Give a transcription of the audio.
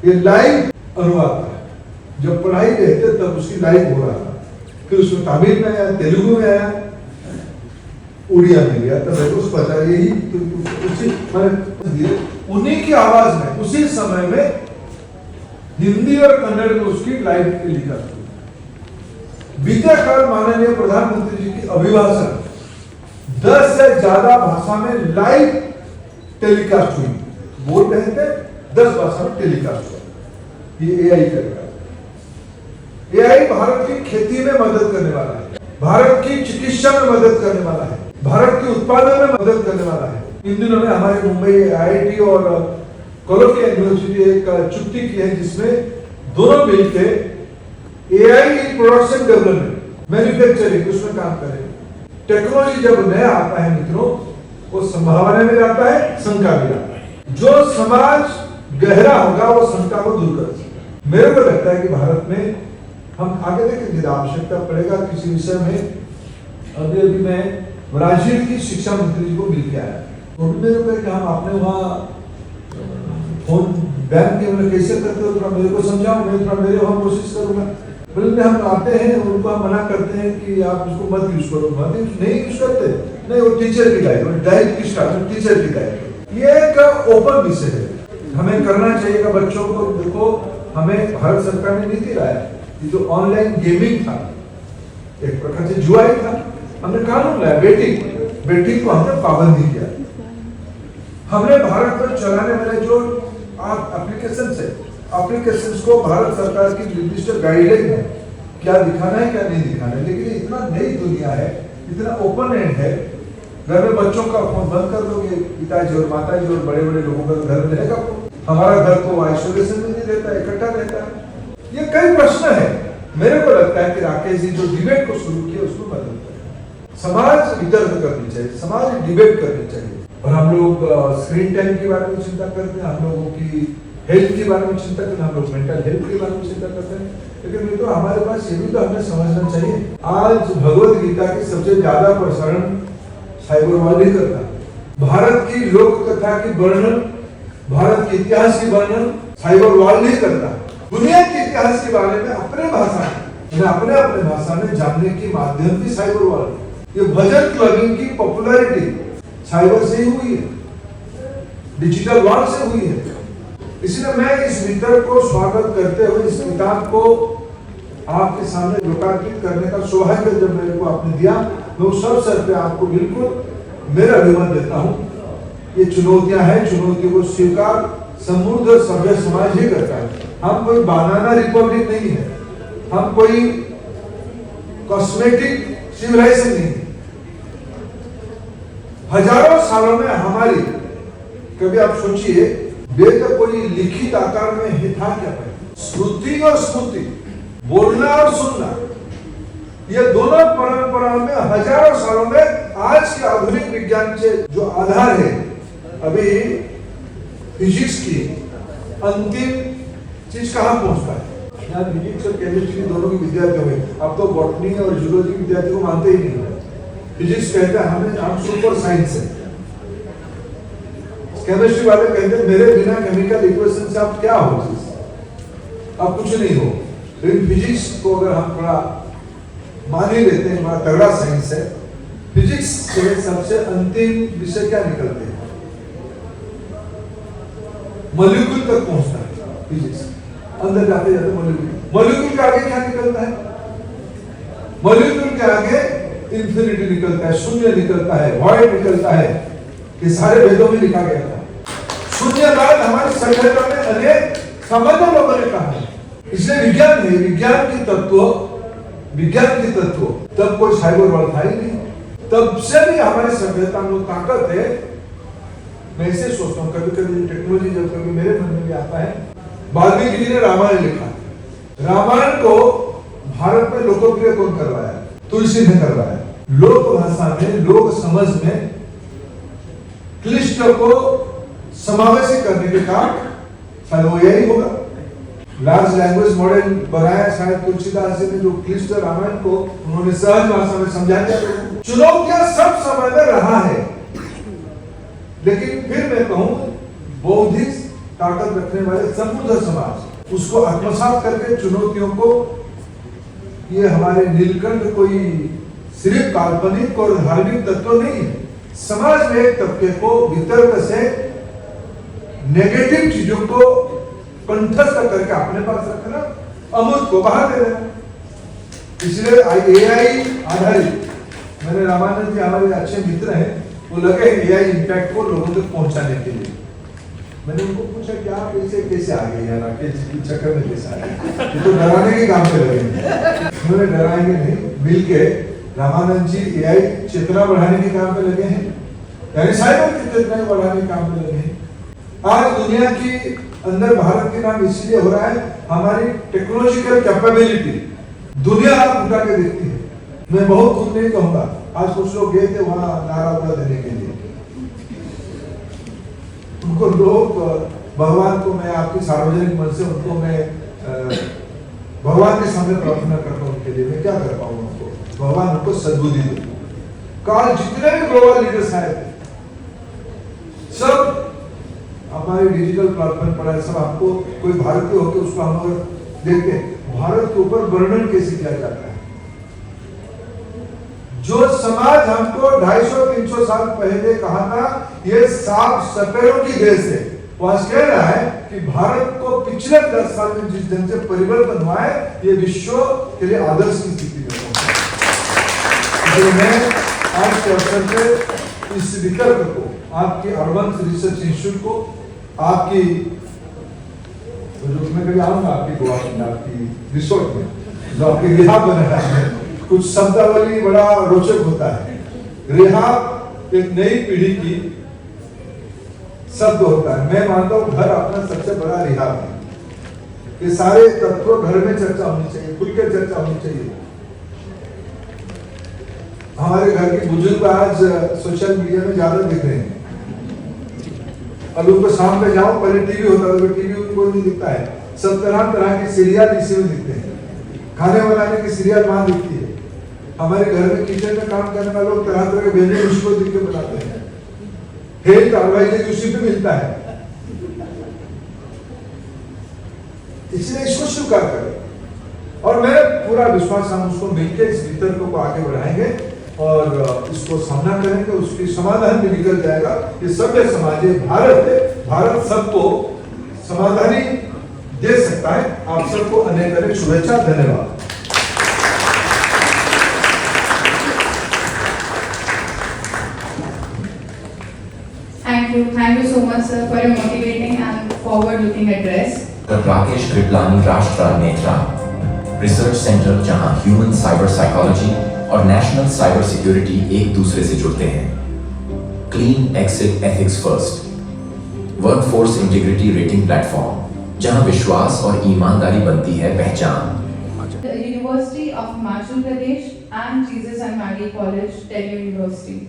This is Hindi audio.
ये लाइव अनुवाद था, जब पढ़ाई गए थे तब उसकी लाइव हो रहा था, फिर उसमें तमिल में आया, तेलुगु में आया, उड़िया में गया, तब मेरे को पता यही उन्हीं की आवाज में उसी समय में हिंदी और कन्नड़ में उसकी लाइव टेलीकास्ट हुई। बीते कल माननीय प्रधानमंत्री जी की अभिभाषण 10 से ज्यादा भाषा में लाइव टेलीकास्ट हुई, बोल रहे थे 10 भाषा में टेलीकास्ट हुआ। ये एआई करेगा। एआई भारत की खेती में मदद करने वाला है, भारत की चिकित्सा में मदद करने वाला है, भारत के उत्पादन में मदद करने वाला है। इन दिनों में हमारे मुंबई आईआईटी और कोलंबिया यूनिवर्सिटी एक चुक्ति की है जिसमें दोनों मिलके एआई प्रोडक्शन डेवलपमेंट मैन्युफैक्चरिंग उसमें काम करें। टेक्नोलॉजी जब नया आता है मित्रों, वो संभावना में जाता है, शंका भी आता है। जो समाज गहरा होगा वो शंका को दूर कर सकता है। मेरे को लगता है कि भारत में हम आगे देखेंगे, आवश्यकता पड़ेगा किसी विषय में। अभी मैं ब्राजील की शिक्षा मंत्री जी को मिल के आया, तो मेरे को कि हम आपने वहाँ फोन बैंक के कैसे करते हो, थोड़ा मेरे को समझाओ, मैं थोड़ा मेरे वहाँ कोशिश करूंगा। बोले हम आते हैं, उनको हम मना करते हैं कि आप उसको मत यूज करो, मत नहीं यूज करते, नहीं वो टीचर की डाइट की स्टार्ट टीचर की डाइट। ये एक ओपन विषय है, हमें करना चाहिए बच्चों को। देखो हमें भारत सरकार ने नीति लाया, ये जो ऑनलाइन गेमिंग था एक प्रकार से जुआई था, हमने कानून लाया, बेटी को हमने पाबंदी किया। हमने भारत में चलाने वाले जो एप्लीकेशन को भारत सरकार की निर्दिष्ट गाइडलाइन है, क्या दिखाना है क्या नहीं दिखाना है। लेकिन इतना नई दुनिया है, इतना ओपन एंड है, घर में बच्चों का फोन बंद कर दोगे, पिताजी और माताजी और बड़े बड़े लोगों का घर में रहेगा। हमारा घर तो आइसोलेशन में नहीं रहता, इकट्ठा रहता है। ये कई प्रश्न है। मेरे को लगता है कि राकेश जी जो डिबेट को शुरू किया उसको बदल करें। समाज वितर्क करनी चाहिए, समाज डिबेट करनी चाहिए। और हम लोग स्क्रीन टाइम के बारे में चिंता करते हैं, हम लोगों की हेल्थ के बारे में चिंता करते हैं, हम लोग मेंटल हेल्थ के बारे में चिंता करते हैं। लेकिन मित्रों हमारे पास ये भी तो हमें समझना चाहिए, आज भगवत गीता की सबसे ज्यादा प्रसारण साइबर वाल करता है। भारत की लोक कथा की वर्णन, भारत के इतिहास की वर्णन साइबर वाल नहीं करता। दुनिया के इतिहास के बारे में अपने भाषा में, अपने भाषा में जानने के माध्यम भी साइबर वाल। ये भजन क्लबिंग की पॉपुलैरिटी साइबर से ही हुई है, डिजिटल वॉर से हुई है। इसलिए मैं इस वितर्क को स्वागत करते हुए इस किताब को आपके सामने लोकार्पित करने का सौभाग्य जब मेरे को आपने दिया, मैं उस अवसर पे आपको बिल्कुल मेरा अभिमान देता हूँ। ये चुनौतियां हैं, चुनौतियों को स्वीकार समृद्ध सभ्य समाज ही करता है। हम कोई बनाना रिपब्लिक नहीं है, हम कोई कॉस्मेटिक सिविलाइजेशन नहीं है। हजारों सालों में हमारी, कभी आप सोचिए वेद कोई लिखित आकार में ही था क्या? श्रुति और स्मृति, बोलना और सुनना, ये दोनों परंपराओं में हजारों सालों में आज के आधुनिक विज्ञान के जो आधार है, अभी फिजिक्स की अंतिम चीज कहां पहुंचता है? यहाँ फिजिक्स और केमिस्ट्री दोनों की विद्यार्थी में, अब तो बॉटनी और जूलॉजी विद्यार्थी को मानते ही नहीं है। फिजिक्स कहते हैं हम सुपर साइंस है, केमिस्ट्री वाले कहते हैं मेरे बिना केमिकल इक्वेशन से आप क्या हो, आप कुछ नहीं हो। लेकिन फिजिक्स को अगर हम थोड़ा मान ही लेते हैं, बड़ा तगड़ा साइंस है। फिजिक्स से सबसे अंतिम विषय क्या निकलते हैं? मॉलिक्यूल तक पहुंचता है फिजिक्स, अंदर जाते जाते मॉलिक्यूल के आगे क्या निकलता है? मॉलिक्यूल के आगे इंफिनिटी निकलता है, शून्य निकलता है, वॉइड निकलता है। ये सारे वेदों में लिखा गया था। शून्यवाद हमारी सभ्यता में अनेक समझो लोगों ने कहा है। इसलिए विज्ञान है, विज्ञान की तत्व तब कोई साइबर वर्ल्ड था ही नहीं। तब से भी हमारी सभ्यता में ताकत है। मैं इसे सोचता हूँ, कभी कभी टेक्नोलॉजी जब कभी मेरे मन में भी आता है। वाल्मीकि जी ने रामायण लिखा, रामायण को भारत में लोकप्रिय कौन करवाया? तुलसी ने करवाया। लोक भाषा में, लोक समझ में क्लिष्ट को समावेशी करने के काम शायद वो यही होगा। लार्ज लैंग्वेज मॉडल बनाया शायद तुलसीदास जी ने, जो क्लिष्ट रामायण को उन्होंने सहज भाषा में समझाया। चुनौतियां सब समय में रहा है, लेकिन फिर मैं कहूं बौद्धिक ताकत रखने वाले समृद्ध समाज, उसको आत्मसात करके चुनौतियों को, ये हमारे नीलकंठ कोई सिर्फ काल्पनिक और धार्मिक तत्व नहीं है, समाज में एक तबके को वितर्क से नेगेटिव चीजों को कंठस्थ करके अपने पास रखना, अमृत को बाहर दे देना। इसलिए एआई आधारित, मेरे रामानंद जी हमारे अच्छे मित्र हैं, वो लगे एआई इम्पैक्ट को लोगों तक पहुंचाने के लिए। मैंने उनको पूछा कि आप कैसे आ गए यार, आपके चक्कर में कैसे आ गए, ये तो डराने के काम पे लगे। उन्होंने डराएंगे नहीं, मिलके रामानंद जी एआई चेतना बढ़ाने के काम पे लगे हैं, यानी साइबर की चेतना बढ़ाने के काम पे लगे हैं। आज दुनिया की अंदर भारत के नाम इसलिए हो रहा है, हमारी टेक्नोलॉजिकल कैपेबिलिटी दुनिया आप उठा के देखती है। मैं बहुत खुद नहीं कहूंगा, आज कुछ लोग गए थे वहां नारा देने के लिए, उनको लोग भगवान को, मैं आपकी सार्वजनिक मन से उनको मैं भगवान के सामने प्रार्थना करता हूं, उनके लिए मैं क्या कर पाऊंगा, उनको भगवान उनको सद्बुद्धि दे। कल जितने भी ग्लोबल लीडर्स आए थे, सब हमारे डिजिटल प्लेटफॉर्म पर है, सब आपको कोई भारतीय होकर उसको हम अगर देखते हैं, भारत के ऊपर वर्णन कैसे किया जाता है। जो समाज हमको 250-300 साल पहले कहा था ये सांप सपेरों की देश है, वो आज कह रहा है कि भारत को पिछले 10 साल में जिस ढंग से परिवर्तन हुआ है, ये विश्व के लिए आदर्श की स्थिति में पहुंचा। मैं आज के अवसर पे इस विकल्प को, आपकी अर्बन रिसर्च इंस्टीट्यूट को, आपकी जो मैं कभी आऊंगा आपकी गोवा में, आपकी रिसोर्ट में जो आपकी रिहाब बन रहा है, कुछ शब्दावली बड़ा रोचक होता है। रिहाब एक नई पीढ़ी की शब्द होता है। मैं मानता हूं घर अपना सबसे बड़ा रिहाब है। ये सारे तत्व घर में चर्चा होनी चाहिए, खुल के चर्चा होनी चाहिए। हमारे घर के बुजुर्ग आज सोशल मीडिया में ज्यादा दिख रहे हैं। अब उनको शाम में जाओ, पहले टीवी होता था, टीवी उनको नहीं दिखता है, सब तरह तरह के सीरियल इसी में दिखते हैं। खाने बनाने की सीरियल वहां दिखती है। हमारे घर में किचन में काम करने वाले लोग तरह तरह के व्यंजन उसको दिख के बनाते हैं। हेल्थ एडवाइजरी उसी पे मिलता है। इसलिए इसको स्वीकार करें और मेरा पूरा विश्वास हम उसको मिलकर इस वितर्क को आगे बढ़ाएंगे और इसको सामना करेंगे, उसकी समाधान भी निकल जाएगा। ये सभ्य समाज है, भारत है, भारत सबको समाधानी दे सकता है। आप सबको अनेक अनेक शुभेच्छा, धन्यवाद। Thank you so much, sir, for your motivating and forward-looking address. Doctor Rakesh Kripalani राष्ट्र नेत्रा रिसर्च सेंटर, जहां ह्यूमन साइबर साइकोलॉजी और नेशनल साइबर सिक्योरिटी एक दूसरे से जुड़ते हैं। Clean exit ethics first workforce integrity rating platform, जहां विश्वास और ईमानदारी बनती है पहचान। The University of Himachal Pradesh and Jesus and Maggie College, Delhi University.